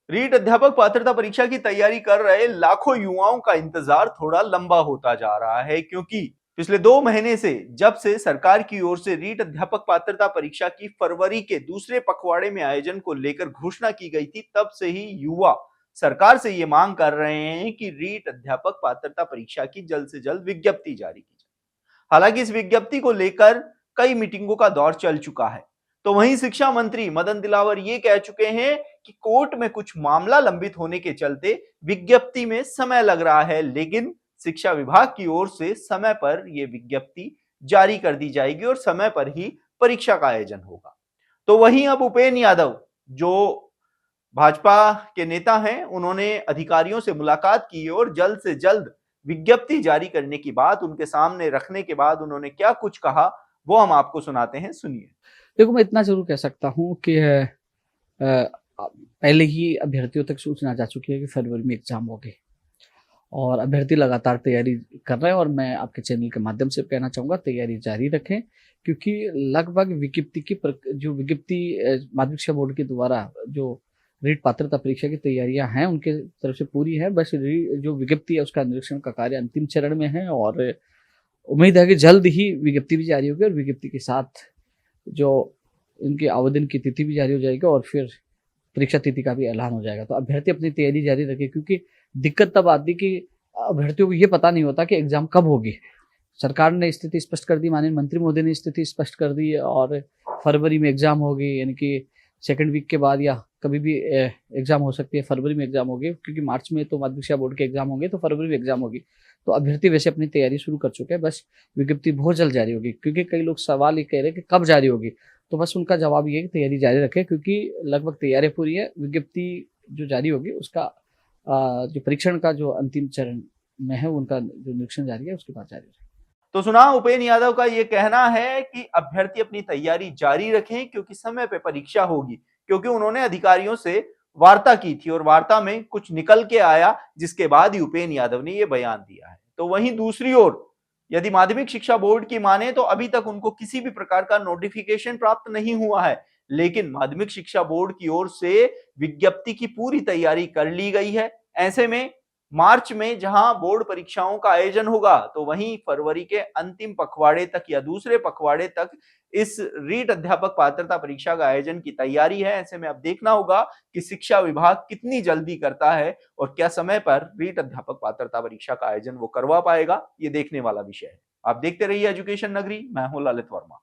रीट अध्यापक पात्रता परीक्षा की तैयारी कर रहे लाखों युवाओं का इंतजार थोड़ा लंबा होता जा रहा है, क्योंकि पिछले 2 महीने से जब से सरकार की ओर से रीट अध्यापक पात्रता परीक्षा की फरवरी के दूसरे पखवाड़े में आयोजन को लेकर घोषणा की गई थी, तब से ही युवा सरकार से ये मांग कर रहे हैं कि रीट अध्यापक पात्रता परीक्षा की जल्द से जल्द विज्ञप्ति जारी की जाए। हालांकि इस विज्ञप्ति को लेकर कई मीटिंगों का दौर चल चुका है। तो वहीं शिक्षा मंत्री मदन दिलावर ये कह चुके हैं कि कोर्ट में कुछ मामला लंबित होने के चलते विज्ञप्ति में समय लग रहा है, लेकिन शिक्षा विभाग की ओर से समय पर यह विज्ञप्ति जारी कर दी जाएगी और समय पर ही परीक्षा का आयोजन होगा। तो वहीं अब उपेंद्र यादव, जो भाजपा के नेता हैं, उन्होंने अधिकारियों से मुलाकात की और जल्द से जल्द विज्ञप्ति जारी करने की बात उनके सामने रखने के बाद उन्होंने क्या कुछ कहा, वो हम आपको सुनाते हैं, सुनिए। देखो, मैं इतना जरूर कह सकता हूँ कि पहले ही अभ्यर्थियों तक सूचना जा चुकी है कि फरवरी में एग्जाम होंगे और अभ्यर्थी लगातार तैयारी कर रहे हैं। और मैं आपके चैनल के माध्यम से कहना चाहूँगा, तैयारी जारी रखें, क्योंकि लगभग जो विज्ञप्ति माध्यमिक शिक्षा बोर्ड के द्वारा जो रीट पात्रता परीक्षा की तैयारियां हैं उनके तरफ से पूरी है। बस जो विज्ञप्ति है उसका निरीक्षण का कार्य अंतिम चरण में है और उम्मीद है कि जल्द ही विज्ञप्ति भी जारी होगी और विज्ञप्ति के साथ जो इनके आवेदन की तिथि भी जारी हो जाएगी और फिर परीक्षा तिथि का भी ऐलान हो जाएगा। तो अभ्यर्थी अपनी तैयारी जारी रखे, क्योंकि दिक्कत तब आती कि अभ्यर्थियों को ये पता नहीं होता कि एग्जाम कब होगी। सरकार ने स्थिति स्पष्ट कर दी, माननीय मंत्री महोदय ने स्थिति स्पष्ट कर दी और फरवरी में एग्जाम होगी, यानी कि सेकेंड वीक के बाद या कभी भी एग्जाम हो सकती है। फरवरी में एग्जाम होगी, क्योंकि मार्च में तो माध्यमिक शिक्षा बोर्ड के एग्जाम होंगे, तो फरवरी में एग्जाम होगी। तो अभ्यर्थी वैसे अपनी तैयारी शुरू कर चुके हैं, बस विज्ञप्ति बहुत जल्द जारी होगी। क्योंकि कई लोग सवाल ये कह रहे हैं कि कब जारी होगी, तो बस उनका जवाब ये है कि तैयारी जारी रखें, क्योंकि लगभग तैयारी पूरी है। विज्ञप्ति जो जारी होगी उसका जो परीक्षण का जो अंतिम चरण में है उनका जो निरीक्षण जारी है उसके बाद जारी होगा। तो सुना उपेंद्र यादव का ये कहना है कि अभ्यर्थी अपनी तैयारी जारी रखें, क्योंकि समय पे परीक्षा होगी। क्योंकि उन्होंने अधिकारियों से वार्ता की थी और वार्ता में कुछ निकल के आया, जिसके बाद ही उपेंद्र यादव ने ये बयान दिया है। तो वहीं दूसरी ओर यदि माध्यमिक शिक्षा बोर्ड की माने तो अभी तक उनको किसी भी प्रकार का नोटिफिकेशन प्राप्त नहीं हुआ है, लेकिन माध्यमिक शिक्षा बोर्ड की ओर से विज्ञप्ति की पूरी तैयारी कर ली गई है। ऐसे में मार्च में जहां बोर्ड परीक्षाओं का आयोजन होगा, तो वहीं फरवरी के अंतिम पखवाड़े तक या दूसरे पखवाड़े तक इस रीट अध्यापक पात्रता परीक्षा का आयोजन की तैयारी है। ऐसे में अब देखना होगा कि शिक्षा विभाग कितनी जल्दी करता है और क्या समय पर रीट अध्यापक पात्रता परीक्षा का आयोजन वो करवा पाएगा, ये देखने वाला विषय है। आप देखते रहिए एजुकेशन नगरी, मैं हूं ललित वर्मा।